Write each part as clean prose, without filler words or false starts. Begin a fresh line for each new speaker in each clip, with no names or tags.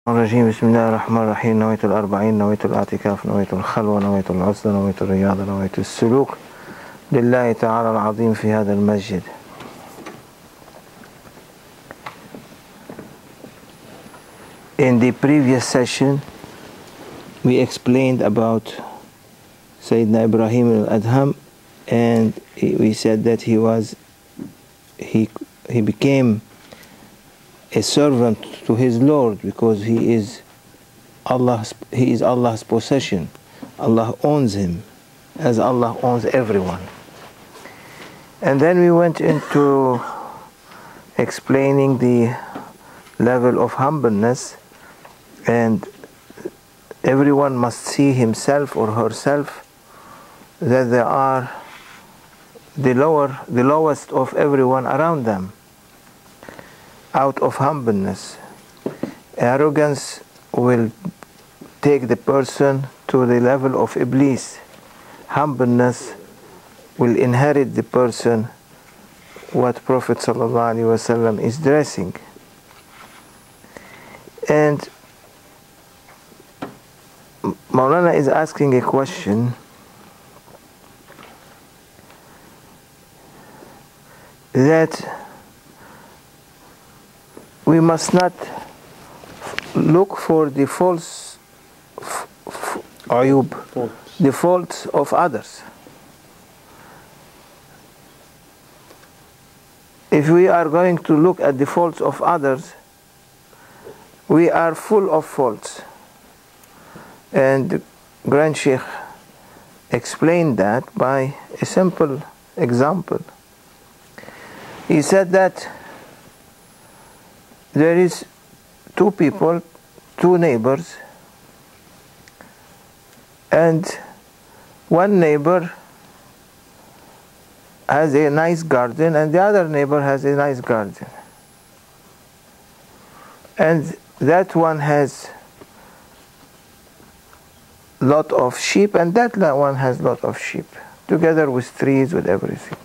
الرجيم بسم الله الرحمن الرحيم نويت الأربعين نويت الاعتكاف نويت الخلوة نويت العزلة نويت الرياضة نويت السلوك لله تعالى العظيم في هذا المسجد. In the previous session we explained about Sayyidina Ibrahim al-Adham, and we said that he became a servant to his Lord because he is Allah's possession. Allah owns him as Allah owns everyone. And then we went into explaining the level of humbleness, and everyone must see himself or herself that they are the lowest of everyone around them. Out of humbleness, arrogance will take the person to the level of Iblis. Humbleness will inherit the person what Prophet ﷺ is dressing. And Maulana is asking a question that we must not look for the faults of others. If we are going to look at the faults of others, we are full of faults. And the Grand Sheikh explained that by a simple example. He said that there is two people, two neighbors, and one neighbor has a nice garden and the other neighbor has a nice garden. And that one has lot of sheep and that one has lot of sheep, together with trees, with everything.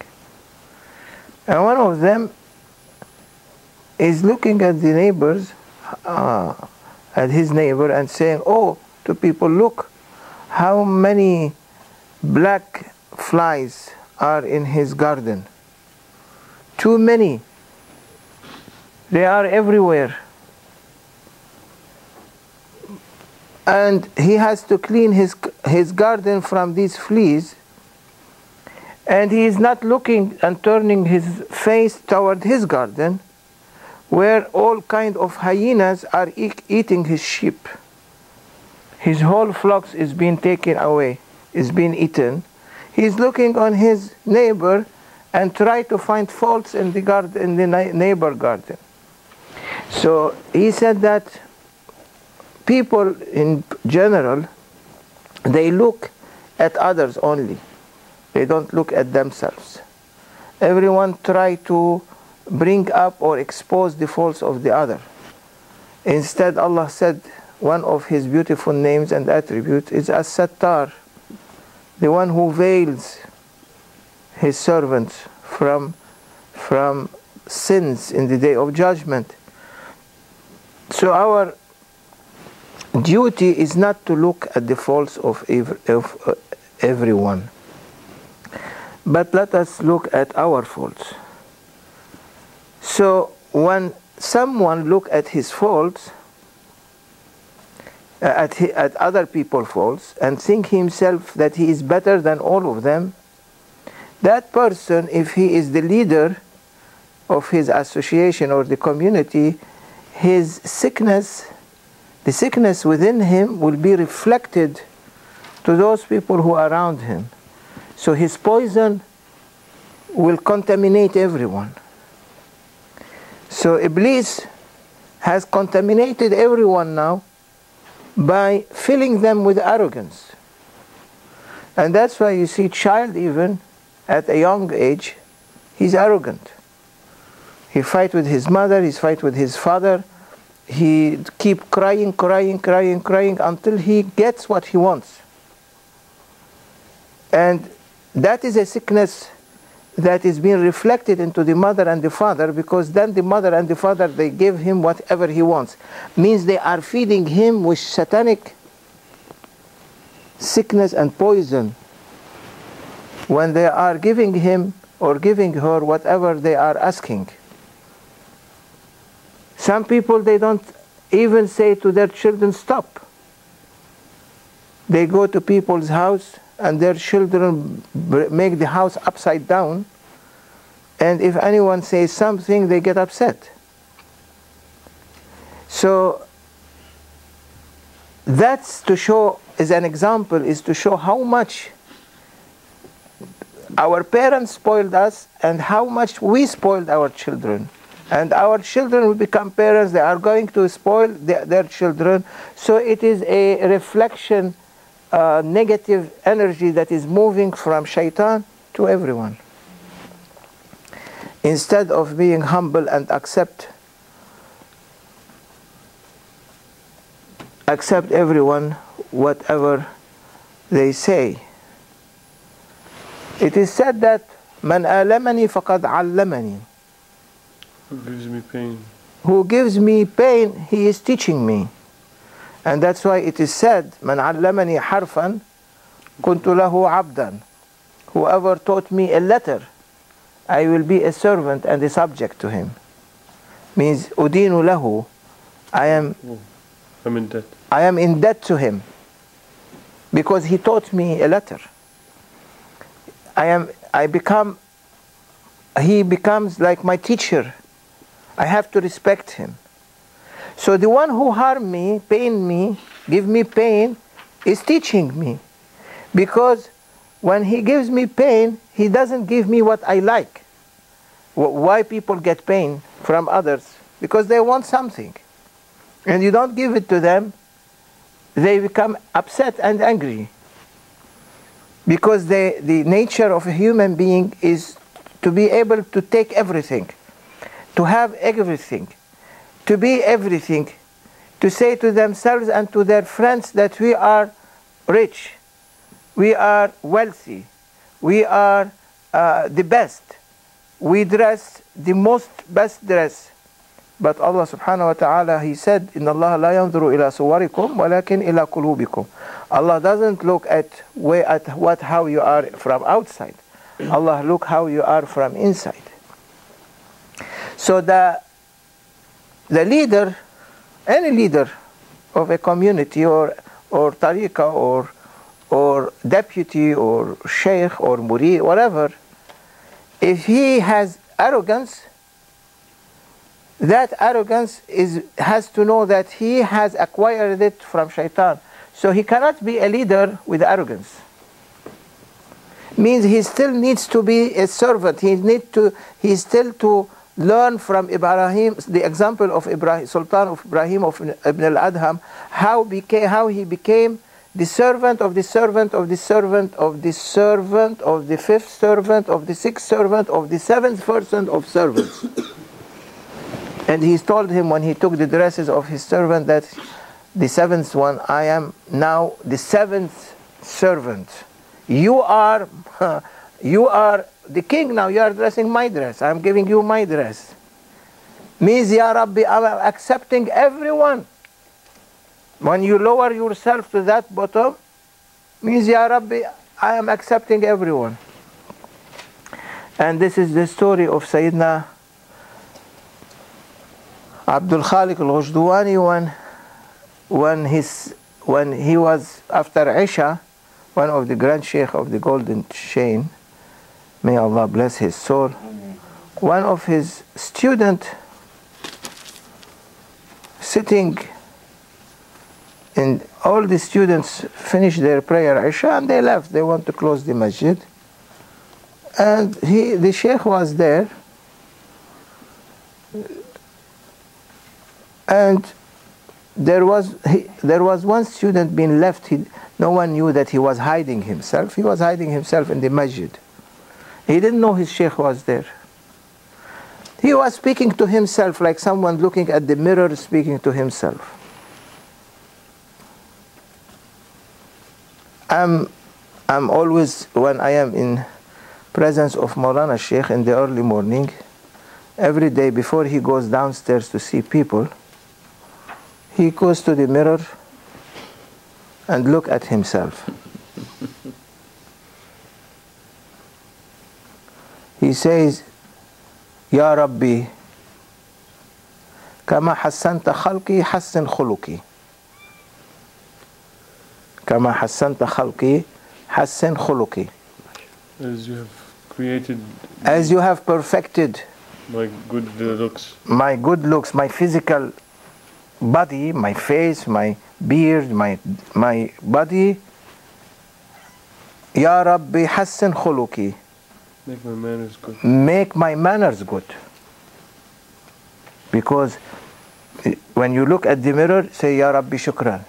And one of them is looking at the neighbors, at his neighbor, and saying, "Oh," to people, "Look how many black flies are in his garden. Too many. They are everywhere. And he has to clean his garden from these fleas, and he is not looking and turning his face toward his garden, where all kind of hyenas are eating his sheep. His whole flocks is being taken away, is being eaten. He's looking on his neighbor and try to find faults in the garden, in the neighbor garden." So he said that people in general, they look at others only. They don't look at themselves. Everyone try to bring up or expose the faults of the other. Instead, Allah said one of his beautiful names and attributes is As-Sattar, the one who veils his servants from sins in the day of judgment. So our duty is not to look at the faults of everyone, but let us look at our faults. So when someone look at his faults, at other people's faults, and think himself that he is better than all of them, that person, if he is the leader of his association or the community, his sickness, the sickness within him will be reflected to those people who are around him. So his poison will contaminate everyone. So Iblis has contaminated everyone now by filling them with arrogance. And that's why you see child, even at a young age, he's arrogant. He fight with his mother, he fight with his father, he keep crying until he gets what he wants. And that is a sickness that is being reflected into the mother and the father, because then the mother and the father, they give him whatever he wants. Means they are feeding him with satanic sickness and poison when they are giving him or giving her whatever they are asking. Some people, they don't even say to their children, stop. They go to people's house and their children make the house upside down, and if anyone says something, they get upset. So that's to show, as an example, is to show how much our parents spoiled us and how much we spoiled our children. And our children will become parents, they are going to spoil their children. So it is a reflection, negative energy that is moving from shaitan to everyone. Instead of being humble and accept everyone, whatever they say. It is said that man alamani faqad allamani.
Who gives me pain?
Who gives me pain, he is teaching me. And that's why it is said, man allamani harfan kuntu lahu abdan. Whoever taught me a letter, I will be a servant and a subject to him. Means udinu lahu,
I'm in debt.
I am in debt to him because he taught me a letter. He becomes like my teacher. I have to respect him. So the one who harm me, pain me, give me pain, is teaching me. Because when he gives me pain, he doesn't give me what I like. Why people get pain from others? Because they want something. And you don't give it to them, they become upset and angry. Because the nature of a human being is to be able to take everything, to have everything, to be everything, to say to themselves and to their friends that we are rich, we are wealthy, we are the best, we dress the most best dress. But Allah subhanahu wa ta'ala, He said, إِنَّ اللَّهَ لَا يَنْظُرُ إِلَى صُوَرِكُمْ وَلَكِنْ إِلَى قُلُوبِكُمْ. Allah doesn't look at how you are from outside. Allah look how you are from inside. So the leader, any leader of a community or tariqah or deputy or sheikh or murid, whatever, if he has arrogance, that arrogance has to know that he has acquired it from shaitan. So he cannot be a leader with arrogance. Means he still needs to be a servant. He still to learn from Ibrahim, the example of Ibrahim, Sultan of Ibrahim of Ibn al-Adham, how he became the servant of the servant of the servant of the servant of the fifth servant of the sixth servant of the seventh person of servants. And he told him when he took the dresses of his servant that the seventh one, I am now the seventh servant. You are the king now, you are dressing my dress. I am giving you my dress. Means, Ya Rabbi, I am accepting everyone. When you lower yourself to that bottom, means, Ya Rabbi, I am accepting everyone. And this is the story of Sayyidina Abdul Khaliq al-Ghujduwani when he was after Isha, one of the grand sheikh of the golden chain, may Allah bless his soul, one of his student sitting, and all the students finished their prayer Isha and they left. They want to close the masjid, and the sheikh was there. And there was one student being left. No one knew that he was hiding himself. He was hiding himself in the masjid. He didn't know his sheikh was there. He was speaking to himself like someone looking at the mirror speaking to himself. I'm always, when I am in presence of Maulana Sheikh in the early morning, every day before he goes downstairs to see people, he goes to the mirror and look at himself. He says, Ya Rabbi, kama hassanta khalqi hassin khuluqi. Kama hassanta khalqi hassin khuluqi.
As you have created.
As you have perfected
my good looks.
My good looks, my physical body, my face, my beard, my body. Ya Rabbi hassin khuluqi.
Make my manners good.
Make my manners good. Because when you look at the mirror, say, Ya Rabbi shukran.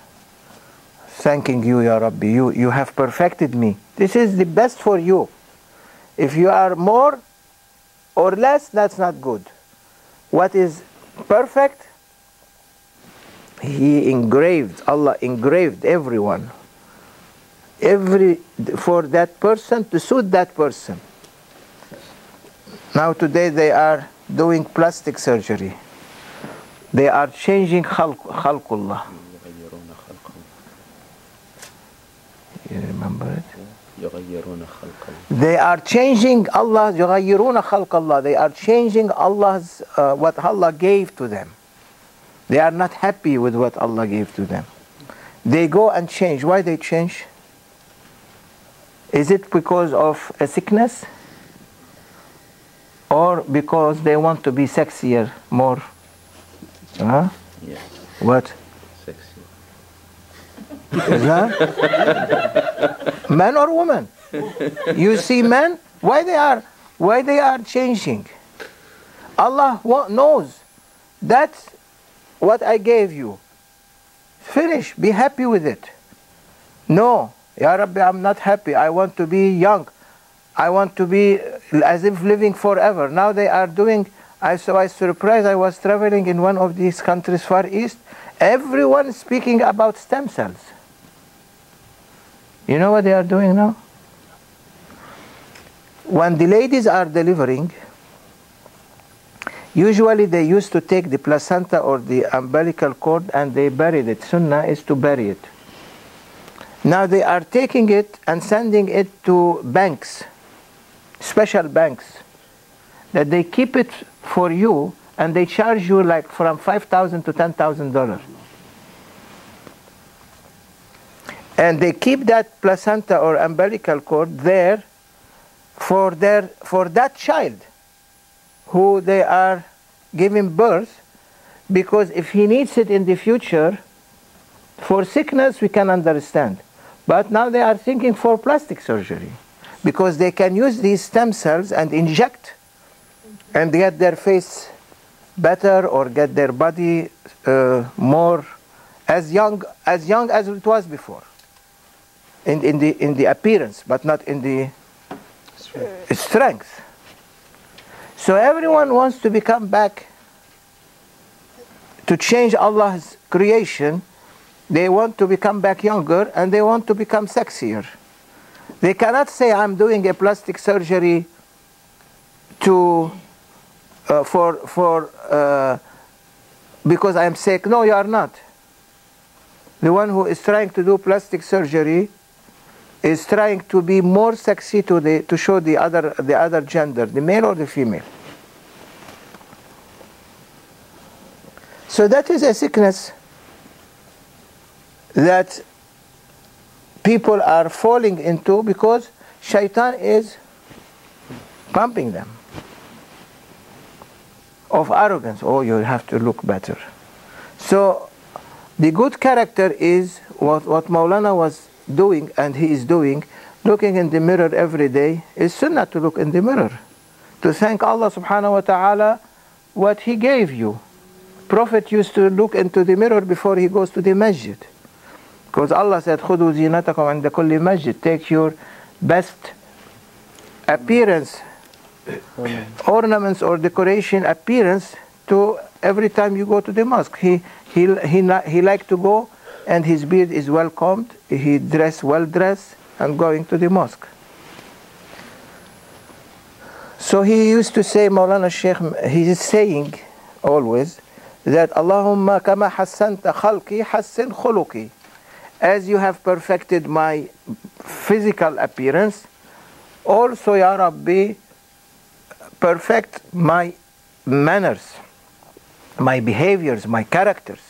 Thanking you, Ya Rabbi. You have perfected me. This is the best for you. If you are more or less, that's not good. What is perfect? Allah engraved everyone. For that person, to suit that person. Now today they are doing plastic surgery. They are changing khalqullah. You remember it? They are changing Allah. يغيرون خلق الله. They are changing Allah's what Allah gave to them. They are not happy with what Allah gave to them. They go and change. Why they change? Is it because of a sickness? Or because they want to be sexier, more? Huh?
Yes.
What?
Sexy.
Is that? Man or woman? You see men? Why they are changing? Allah knows that's what I gave you. Finish. Be happy with it. No. Ya Rabbi, I'm not happy. I want to be young. I want to be as if living forever. Now they are doing, I was surprised, I was traveling in one of these countries far east, everyone speaking about stem cells. You know what they are doing now? When the ladies are delivering, usually they used to take the placenta or the umbilical cord and they buried it. Sunnah is to bury it. Now they are taking it and sending it to banks. Special banks, that they keep it for you and they charge you like from $5,000 to $10,000. And they keep that placenta or umbilical cord there for that child who they are giving birth, because if he needs it in the future for sickness we can understand, but now they are thinking for plastic surgery. Because they can use these stem cells and inject and get their face better or get their body more as young as it was before in the appearance, but not in the strength. So everyone wants to become back to change Allah's creation. They want to become back younger and they want to become sexier. They cannot say, I'm doing a plastic surgery because I am sick. No, you are not. The one who is trying to do plastic surgery is trying to be more sexy to show the other gender, the male or the female. So that is a sickness that people are falling into because shaitan is pumping them of arrogance. Oh, you have to look better. So the good character is what Maulana was doing and he is doing, looking in the mirror every day. Is sunnah to look in the mirror, to thank Allah subhanahu wa ta'ala what he gave you. Prophet used to look into the mirror before he goes to the masjid. Because Allah said, خُذُوا زِينَتَكُمْ عِنْدَ كُلِّ مَسْجِدٍ. Take your best appearance, ornaments or decoration appearance to every time you go to the mosque. He liked to go and his beard is well combed, he dressed well dressed and going to the mosque. So he used to say, Maulana Sheikh, he is saying always that Allahumma kama hassanta khalqi hassin khuluqi. As you have perfected my physical appearance, also Ya Rabbi, perfect my manners, my behaviors, my characters.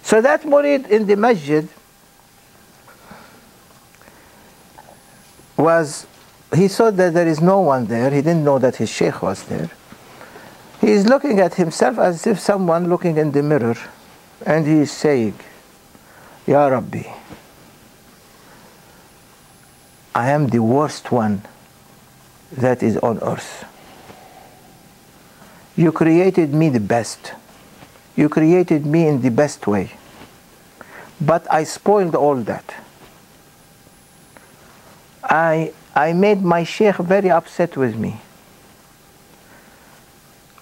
So that murid in the masjid he saw that there is no one there. He didn't know that his sheikh was there. He is looking at himself as if someone looking in the mirror, and he is saying, Ya Rabbi, I am the worst one that is on earth. You created me the best. You created me in the best way. But I spoiled all that. I made my sheikh very upset with me.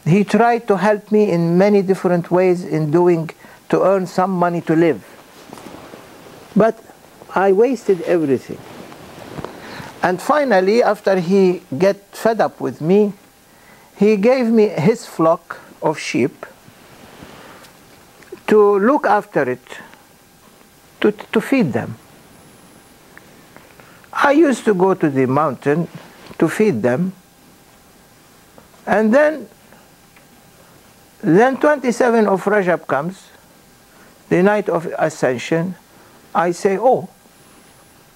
He tried to help me in many different ways to earn some money to live. But I wasted everything. And finally, after he got fed up with me, he gave me his flock of sheep to look after it, to feed them. I used to go to the mountain to feed them, and then 27 of Rajab comes, the night of Ascension. I say, oh,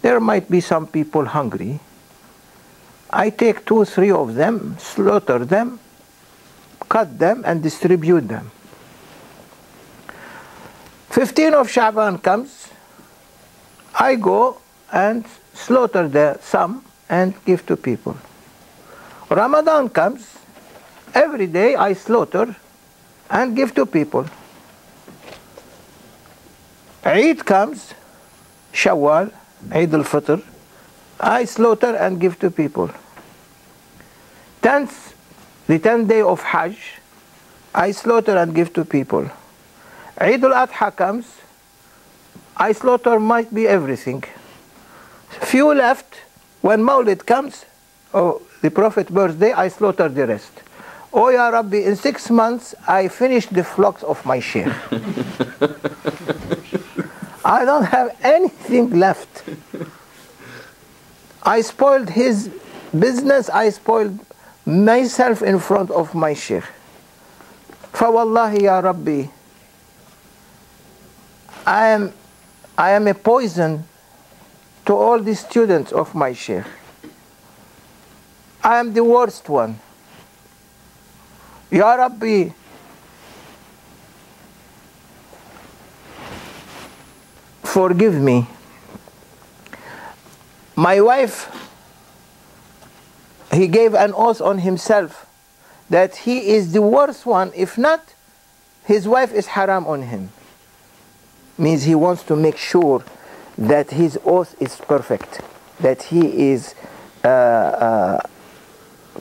there might be some people hungry. I take 2 or 3 of them, slaughter them, cut them, and distribute them. 15 of Sha'ban comes, I go and slaughter some and give to people. Ramadan comes, every day I slaughter and give to people. Eid comes, Shawwal, Eid al-Fitr, I slaughter and give to people. The 10th day of Hajj, I slaughter and give to people. Eid al-Adha comes, I slaughter might be everything. Few left. When Mawlid comes, the Prophet's birthday, I slaughter the rest. Oh Ya Rabbi, in 6 months I finished the flocks of my sheikh. I don't have anything left. I spoiled his business, I spoiled myself in front of my sheikh. فوالله Ya Rabbi, I am a poison to all the students of my sheikh. I am the worst one. Ya Rabbi, forgive me. My wife, he gave an oath on himself that he is the worst one. If not, his wife is haram on him. Means he wants to make sure that his oath is perfect, that he is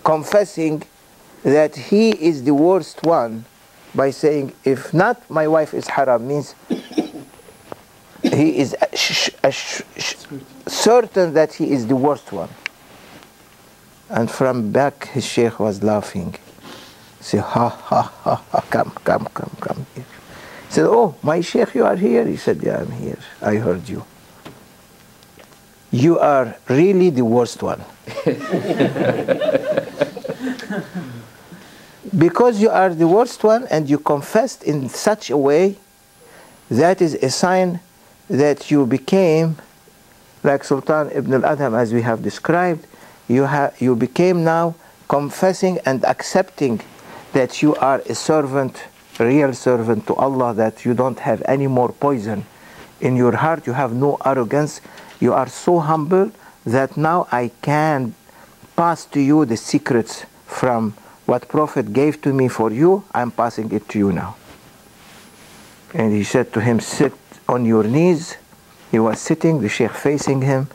confessing that he is the worst one by saying, if not, my wife is haram. Means he is certain that he is the worst one. And from back his sheikh was laughing. He said, ha ha ha ha, come here. He said, oh, my sheikh, you are here? He said, yeah, I'm here. I heard you. You are really the worst one. Because you are the worst one and you confessed in such a way, that is a sign that you became, like Sultan Ibn al-Adham as we have described, you became now confessing and accepting that you are a servant, a real servant to Allah, that you don't have any more poison in your heart, you have no arrogance, you are so humble that now I can pass to you the secrets from what Prophet gave to me for you, I'm passing it to you now. And he said to him, sit on your knees. He was sitting, the sheikh facing him,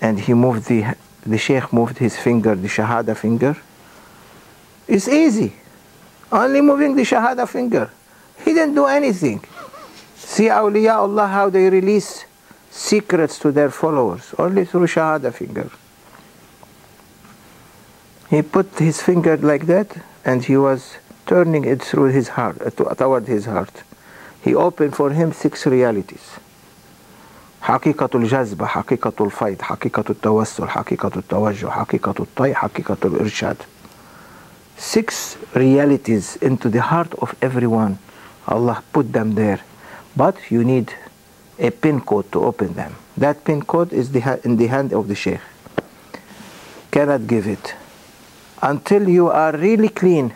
and he moved the sheikh moved his finger, the shahada finger. It's easy, only moving the shahada finger. He didn't do anything. See awliya Allah, how they release secrets to their followers, only through shahada finger. He put his finger like that, and he was turning it through his heart, toward his heart. He opened for him 6 realities. حقيقة الجذب، حقيقة الفيض، حقيقة التوسل، حقيقة التوجه، حقيقة الطي، حقيقة الإرشاد. 6 realities into the heart of everyone. Allah put them there. But you need a pin code to open them. That pin code is in the hand of the Sheikh. Cannot give it until you are really clean.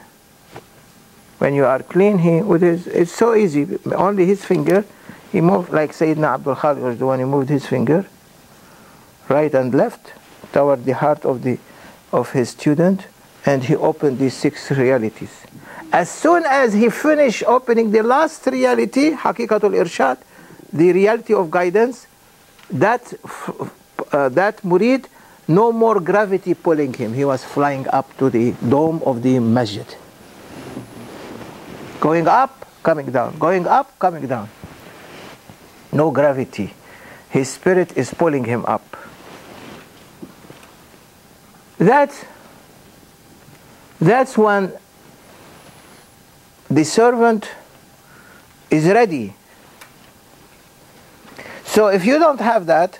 When you are clean, it's so easy. Only his finger, he moved like Sayyidina Abdul Khalid was the one who moved his finger, right and left, toward the heart of his student, and he opened these 6 realities. As soon as he finished opening the last reality, Haqiqatul Irshad, the reality of guidance, that murid, no more gravity pulling him. He was flying up to the dome of the masjid. Going up, coming down. Going up, coming down. No gravity. His spirit is pulling him up. That's when the servant is ready. So if you don't have that,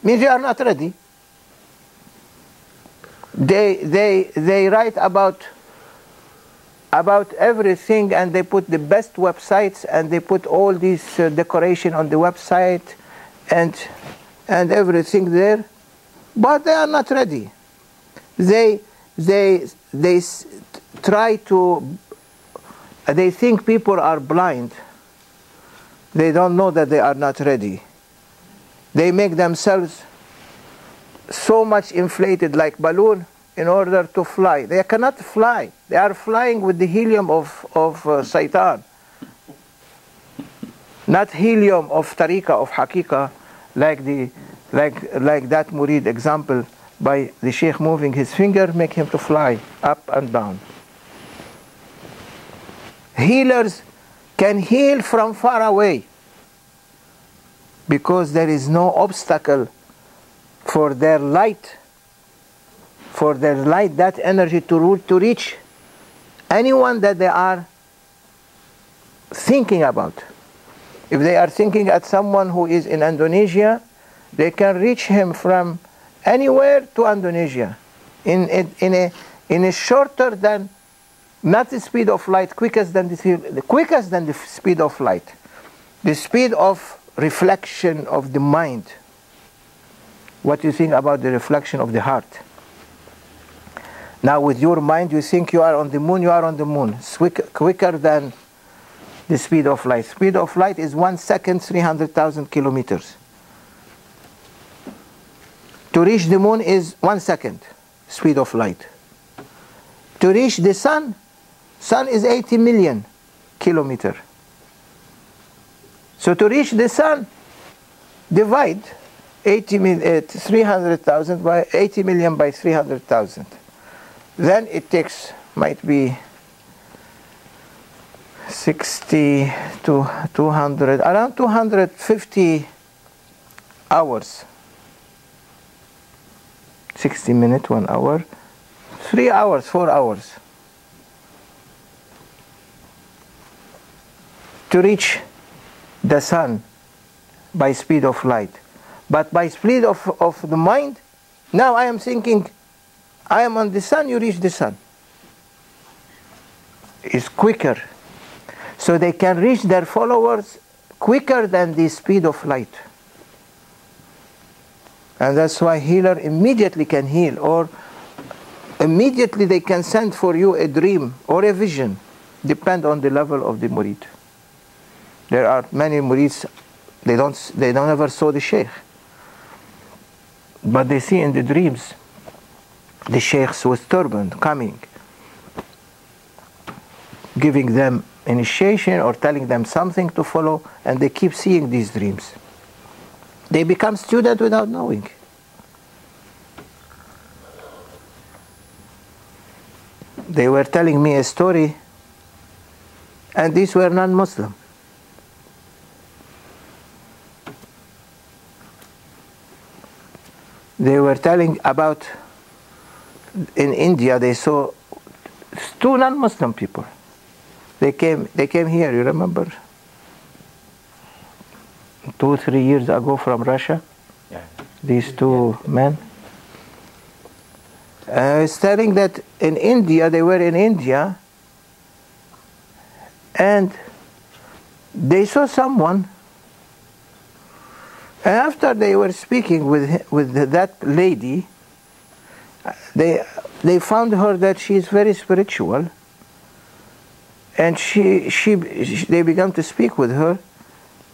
means you are not ready. They write about everything, and they put the best websites, and they put all these decoration on the website and everything there, but they are not ready. They try to. They think people are blind. They don't know that they are not ready. They make themselves so much inflated like balloon in order to fly. They cannot fly. They are flying with the helium of Satan. Not helium of tariqah, of haqiqah, like that murid example by the sheikh moving his finger, make him to fly up and down. Healers can heal from far away because there is no obstacle for their light, that energy to reach anyone that they are thinking about. If they are thinking at someone who is in Indonesia, they can reach him from anywhere to Indonesia in a shorter than, not the speed of light, quickest than the speed of light, the speed of reflection of the mind. What you think about the reflection of the heart? Now with your mind you think you are on the moon, you are on the moon. It's quicker than the speed of light. Speed of light is 1 second, 300,000 kilometers. To reach the moon is 1 second, speed of light. To reach the sun is 80 million kilometers. So to reach the sun, divide 300,000 by 80 million by 300,000. Then it takes, might be 60 to 200, around 250 hours. 60 minutes, 1 hour, 3 hours, 4 hours. To reach the sun by speed of light. But by speed of the mind, now I am thinking, I am on the sun, you reach the sun. It's quicker. So they can reach their followers quicker than the speed of light. And that's why healer immediately can heal, or immediately they can send for you a dream or a vision, depend on the level of the murid. There are many murids, they don't ever saw the sheikh, but they see in the dreams the sheikhs with turban coming, giving them initiation or telling them something to follow, and they keep seeing these dreams. They become students without knowing. They were telling me a story, and these were non-Muslim. They were telling about in India, they saw two non-Muslim people. They came here, you remember? 2-3 years ago from Russia.
Yeah.
These two men. I was telling that in India, they were in India, and they saw someone, and after they were speaking with that lady, they found her that she is very spiritual, and they began to speak with her,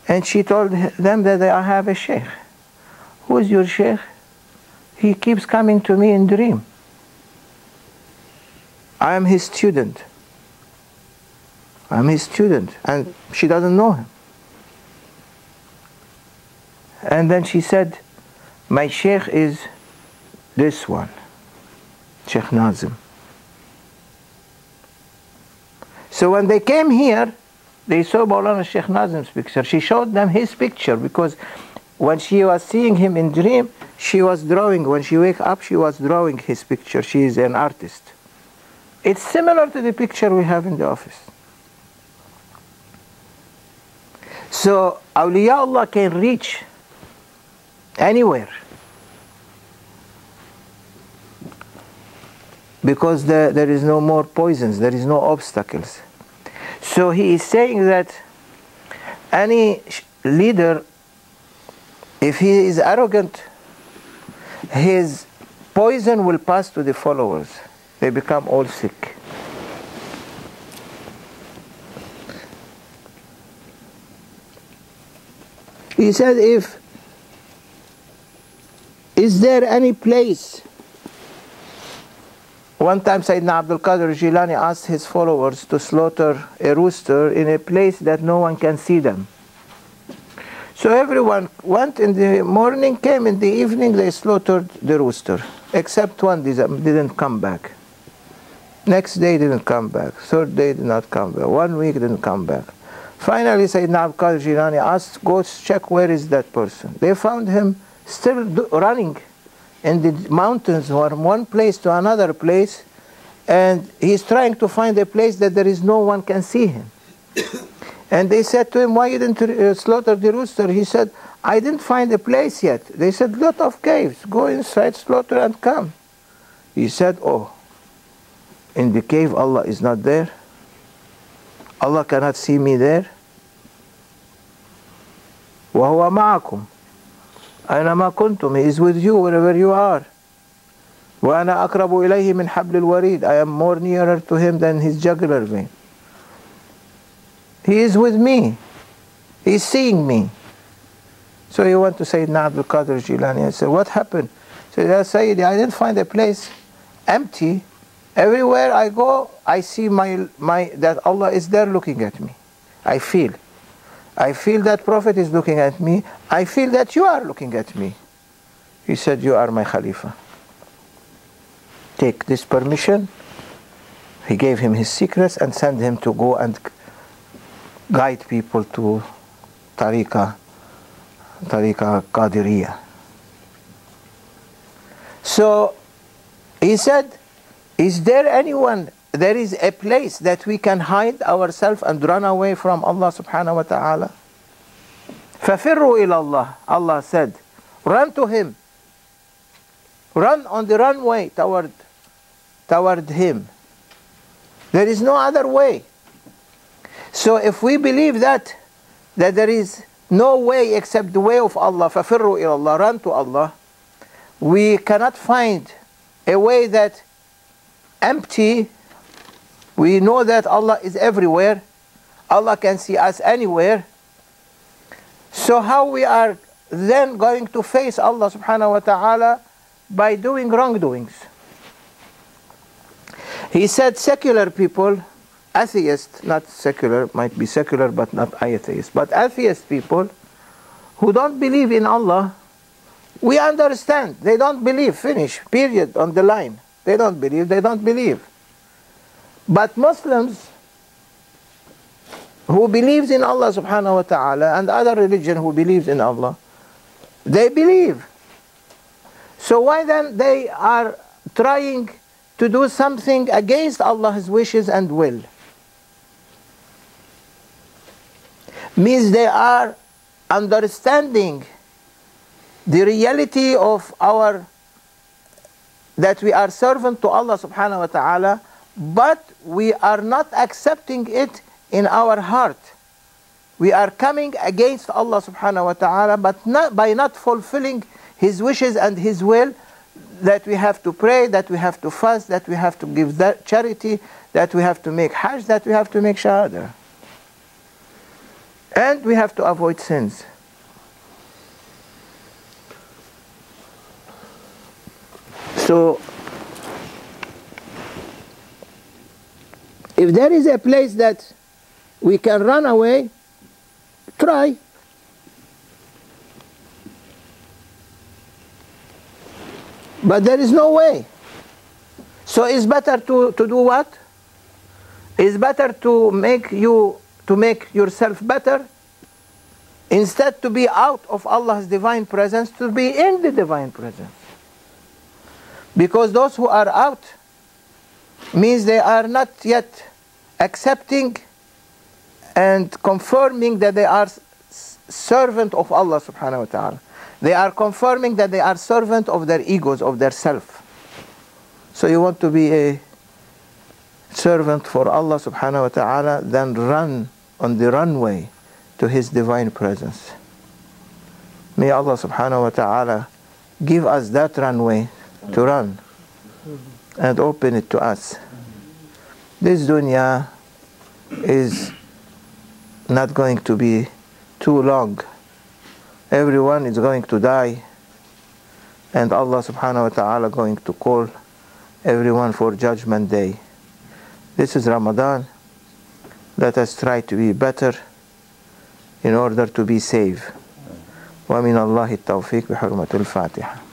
and she told them that I have a sheikh. Who is your sheikh? He keeps coming to me in dream. I am his student. I'm his student, and she doesn't know him. And then she said, my sheikh is this one, Sheikh Nazim. So when they came here, they saw Maulana Sheikh Nazim's picture. She showed them his picture, because when she was seeing him in dream, she was drawing. When she wake up, she was drawing his picture. She is an artist. It's similar to the picture we have in the office. So Awliyaullah can reach anywhere, because there is no more poisons, there is no obstacles. So he is saying that any leader, if he is arrogant, his poison will pass to the followers. They become all sick. He said, is there any place? One time Sayyidina Abdul Qadir Jilani asked his followers to slaughter a rooster in a place that no one can see them. So everyone went in the morning, came in the evening, they slaughtered the rooster, except one didn't come back. Next day didn't come back. Third day did not come back. 1 week didn't come back. Finally, Sayyidina Abdul Qadir Jilani asked, go check where is that person. They found him still running in the mountains from one place to another place, and he's trying to find a place that there is no one can see him. And they said to him, why you didn't slaughter the rooster? He said, I didn't find a place yet. They said, lot of caves, go inside, slaughter and come. He said, oh, in the cave Allah is not there? Allah cannot see me there? وَهُوَ مَعَكُمْ أَيْنَمَا كُنْتُمْ. He is with you wherever you are. وَأَنَا أَقْرَبُ إِلَيْهِ مِنْ حَبْلِ الْوَرِيدِ. I am more nearer to him than his jugular vein. He is with me. He is seeing me. So he went to Sayyidina Abdul Qadir Jilani and said, what happened? He said, Ya Sayyidi, I didn't find a place empty. Everywhere I go, I see that Allah is there looking at me. I feel that Prophet is looking at me. I feel that you are looking at me. He said, you are my Khalifa. Take this permission. He gave him his secrets and sent him to go and guide people to Tariqa Qadiriyah. So he said, is there anyone, there is a place that we can hide ourselves and run away from Allah subhanahu wa ta'ala? فَفِرُّوا إِلَى اللَّهِ. Allah said, run to him. Run on the runway toward him. There is no other way. So if we believe that there is no way except the way of Allah, فَفِرُّوا إِلَى اللَّهِ, run to Allah, we cannot find a way that empty. We know that Allah is everywhere. Allah can see us anywhere. So how we are then going to face Allah subhanahu wa ta'ala? By doing wrongdoings. He said secular people, atheists, not secular, might be secular but not atheist, but atheist people who don't believe in Allah, we understand. They don't believe, finish, period, on the line. They don't believe, they don't believe. But Muslims who believes in Allah subhanahu wa ta'ala and other religion who believes in Allah, they believe. So why then they are trying to do something against Allah's wishes and will. Means they are understanding the reality of that we are servant to Allah subhanahu wa ta'ala, but we are not accepting it in our heart. We are coming against Allah subhanahu wa ta'ala, but by not fulfilling His wishes and His will, that we have to pray, that we have to fast, that we have to give that charity, that we have to make hajj, that we have to make shahada. And we have to avoid sins. So, if there is a place that we can run away, try. But there is no way. So it's better to do what? It's better to make yourself better, instead to be out of Allah's divine presence, to be in the divine presence. Because those who are out means they are not yet accepting and confirming that they are servant of Allah subhanahu wa ta'ala. They are confirming that they are servant of their egos, of their self. So you want to be a servant for Allah subhanahu wa ta'ala, then run on the runway to His divine presence. May Allah subhanahu wa ta'ala give us that runway to run and open it to us. This dunya is not going to be too long. Everyone is going to die, and Allah subhanahu wa ta'ala going to call everyone for Judgment Day. This is Ramadan. Let us try to be better in order to be safe. ومن الله التوفيق بحرمة الفاتحة.